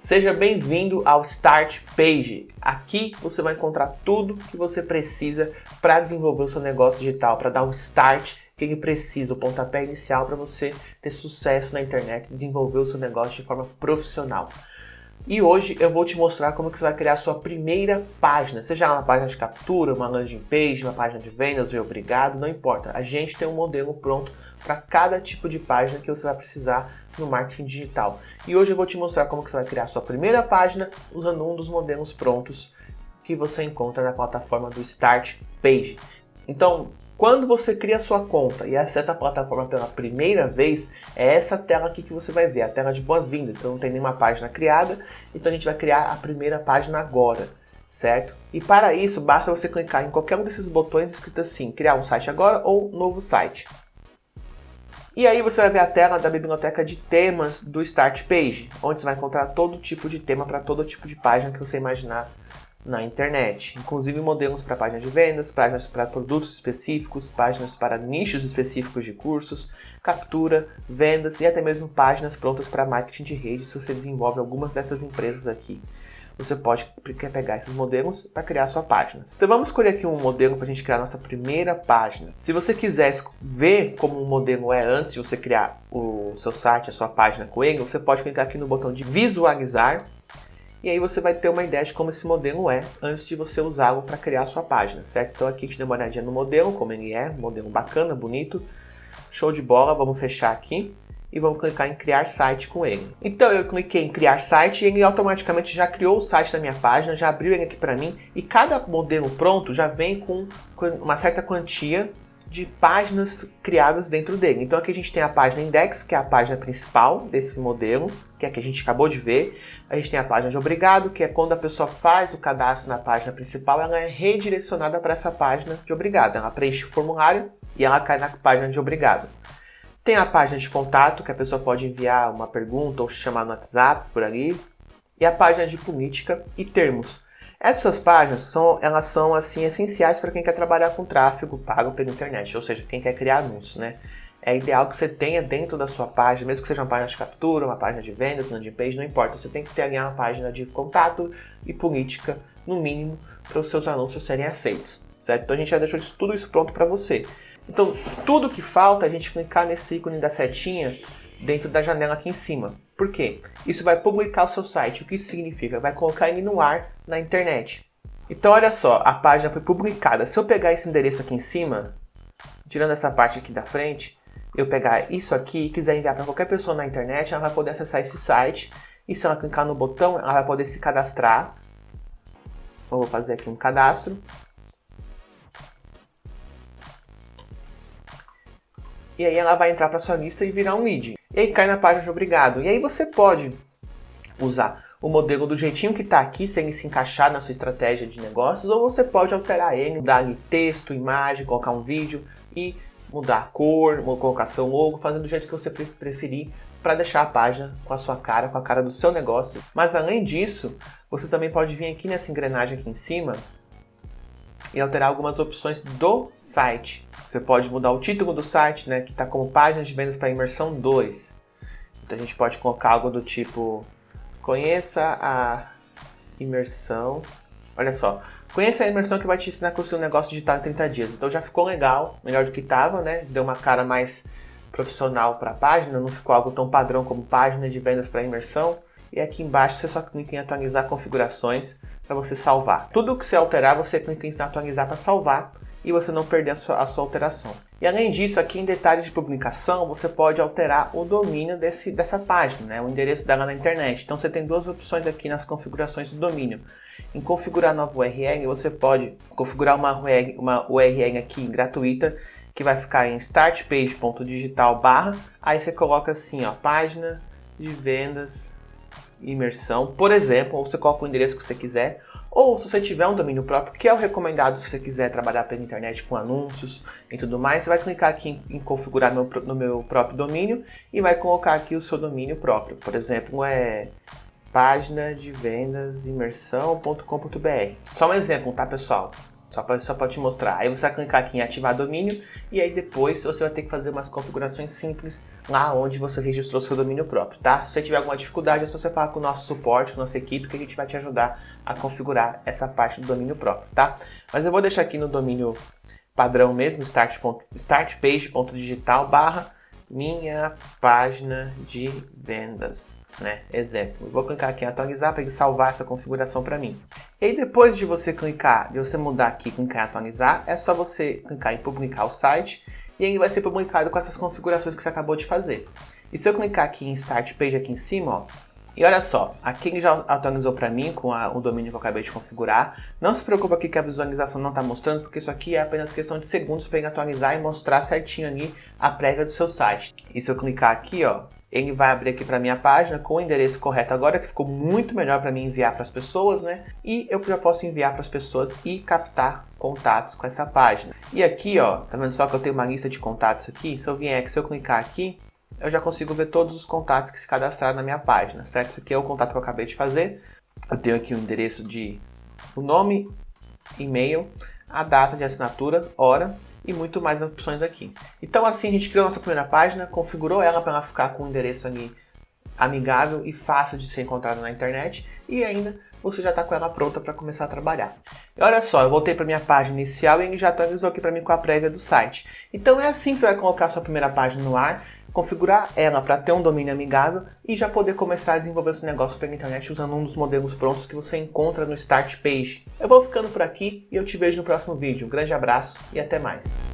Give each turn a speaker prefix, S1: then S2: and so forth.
S1: Seja bem-vindo ao Start Page. Aqui você vai encontrar tudo que você precisa para desenvolver o seu negócio digital, para dar um start que ele precisa, o pontapé inicial para você ter sucesso na internet e desenvolver o seu negócio de forma profissional. E hoje eu vou te mostrar como que você vai criar a sua primeira página, seja uma página de captura, uma landing page, uma página de vendas, obrigado, não importa. A gente tem um modelo pronto para cada tipo de página que você vai precisar no marketing digital. E hoje eu vou te mostrar como que você vai criar a sua primeira página usando um dos modelos prontos que você encontra na plataforma do Start Page. Então, quando você cria a sua conta e acessa a plataforma pela primeira vez, é essa tela aqui que você vai ver, a tela de boas-vindas. Você não tem nenhuma página criada, então a gente vai criar a primeira página agora, certo? E para isso, basta você clicar em qualquer um desses botões escrito assim, criar um site agora ou novo site. E aí você vai ver a tela da biblioteca de temas do Start Page, onde você vai encontrar todo tipo de tema para todo tipo de página que você imaginar na internet, inclusive modelos para páginas de vendas, páginas para produtos específicos, páginas para nichos específicos de cursos, captura, vendas e até mesmo páginas prontas para marketing de rede. Se você desenvolve algumas dessas empresas aqui, você pode pegar esses modelos para criar a sua página. Então vamos escolher aqui um modelo para a gente criar a nossa primeira página. Se você quiser ver como um modelo é antes de você criar o seu site, a sua página com ele, você pode clicar aqui no botão de visualizar. E aí você vai ter uma ideia de como esse modelo é antes de você usá-lo para criar a sua página, certo? Então aqui a gente dá uma olhadinha no modelo, como ele é, um modelo bacana, bonito, show de bola. Vamos fechar aqui e vamos clicar em criar site com ele. Então eu cliquei em criar site e ele automaticamente já criou o site da minha página, já abriu ele aqui para mim e cada modelo pronto já vem com uma certa quantia de páginas criadas dentro dele. Então aqui a gente tem a página index, que é a página principal desse modelo, que é a que a gente acabou de ver. A gente tem a página de obrigado, que é quando a pessoa faz o cadastro na página principal, ela é redirecionada para essa página de obrigado. Ela preenche o formulário e ela cai na página de obrigado. Tem a página de contato, que a pessoa pode enviar uma pergunta ou chamar no WhatsApp por ali. E a página de política e termos. Essas páginas são assim, essenciais para quem quer trabalhar com tráfego pago pela internet, ou seja, quem quer criar anúncios, né? É ideal que você tenha dentro da sua página, mesmo que seja uma página de captura, uma página de vendas, landing page, não importa. Você tem que ter ali uma página de contato e política, no mínimo, para os seus anúncios serem aceitos, certo? Então a gente já deixou tudo isso pronto para você. Então, tudo que falta é a gente clicar nesse ícone da setinha dentro da janela aqui em cima. Por quê? Isso vai publicar o seu site. O que isso significa? Vai colocar ele no ar na internet. Então olha só, a página foi publicada. Se eu pegar esse endereço aqui em cima, tirando essa parte aqui da frente, eu pegar isso aqui e quiser enviar para qualquer pessoa na internet, ela vai poder acessar esse site. E se ela clicar no botão, ela vai poder se cadastrar. Eu vou fazer aqui um cadastro. E aí ela vai entrar para sua lista e virar um lead. E aí cai na página de obrigado. E aí você pode usar o modelo do jeitinho que está aqui, sem ele se encaixar na sua estratégia de negócios, ou você pode alterar ele, dar ali texto, imagem, colocar um vídeo e mudar a cor, colocar seu logo, fazendo do jeito que você preferir para deixar a página com a sua cara, com a cara do seu negócio. Mas além disso, você também pode vir aqui nessa engrenagem aqui em cima e alterar algumas opções do site. Você pode mudar o título do site, né, que está como página de vendas para imersão 2. Então a gente pode colocar algo do tipo, conheça a imersão. Olha só, conheça a imersão que vai te ensinar a construir um negócio digital em 30 dias. Então já ficou legal, melhor do que estava, né? Deu uma cara mais profissional para a página, não ficou algo tão padrão como página de vendas para imersão. E aqui embaixo você só clica em atualizar configurações para você salvar. Tudo que você alterar, você clica em atualizar para salvar e você não perder a sua alteração. E além disso, aqui em detalhes de publicação, você pode alterar o domínio dessa página, né? O endereço dela na internet. Então você tem duas opções aqui nas configurações do domínio. Em configurar nova URL, você pode configurar uma URL aqui gratuita, que vai ficar em startpage.digital/, aí você coloca assim, ó, página de vendas imersão, por exemplo, ou você coloca o endereço que você quiser, ou se você tiver um domínio próprio, que é o recomendado se você quiser trabalhar pela internet com anúncios e tudo mais, você vai clicar aqui em configurar no meu próprio domínio e vai colocar aqui o seu domínio próprio. Por exemplo, é página de vendas imersão.com.br. Só um exemplo, tá, pessoal? Só para te mostrar. Aí você vai clicar aqui em ativar domínio e aí depois você vai ter que fazer umas configurações simples lá onde você registrou seu domínio próprio, tá? Se você tiver alguma dificuldade, é só você falar com o nosso suporte, com a nossa equipe, que a gente vai te ajudar a configurar essa parte do domínio próprio, tá? Mas eu vou deixar aqui no domínio padrão mesmo, startpage.digital / minha página de vendas, né? Exemplo. Eu vou clicar aqui em atualizar para ele salvar essa configuração para mim. E aí depois de você clicar, de você mudar aqui e clicar em atualizar, é só você clicar em publicar o site e ele vai ser publicado com essas configurações que você acabou de fazer. E se eu clicar aqui em Start Page aqui em cima, ó, e olha só, aqui ele já atualizou para mim com o domínio que eu acabei de configurar. Não se preocupe aqui que a visualização não está mostrando, porque isso aqui é apenas questão de segundos para ele atualizar e mostrar certinho ali a prévia do seu site. E se eu clicar aqui, ó, ele vai abrir aqui para minha página com o endereço correto agora, que ficou muito melhor para mim enviar para as pessoas, né? E eu já posso enviar para as pessoas e captar contatos com essa página. E aqui, ó, tá vendo só que eu tenho uma lista de contatos aqui? Se eu vier aqui, se eu clicar aqui, eu já consigo ver todos os contatos que se cadastraram na minha página, certo? Esse aqui é o contato que eu acabei de fazer. Eu tenho aqui o endereço o nome, e-mail, a data de assinatura, hora e muito mais opções aqui. Então assim a gente criou nossa primeira página, configurou ela para ela ficar com um endereço ali amigável e fácil de ser encontrado na internet e ainda você já está com ela pronta para começar a trabalhar. E olha só, eu voltei para minha página inicial e ele já atualizou aqui para mim com a prévia do site. Então é assim que você vai colocar a sua primeira página no ar, configurar ela para ter um domínio amigável e já poder começar a desenvolver seu negócio pela internet usando um dos modelos prontos que você encontra no Start Page. Eu vou ficando por aqui e eu te vejo no próximo vídeo. Um grande abraço e até mais.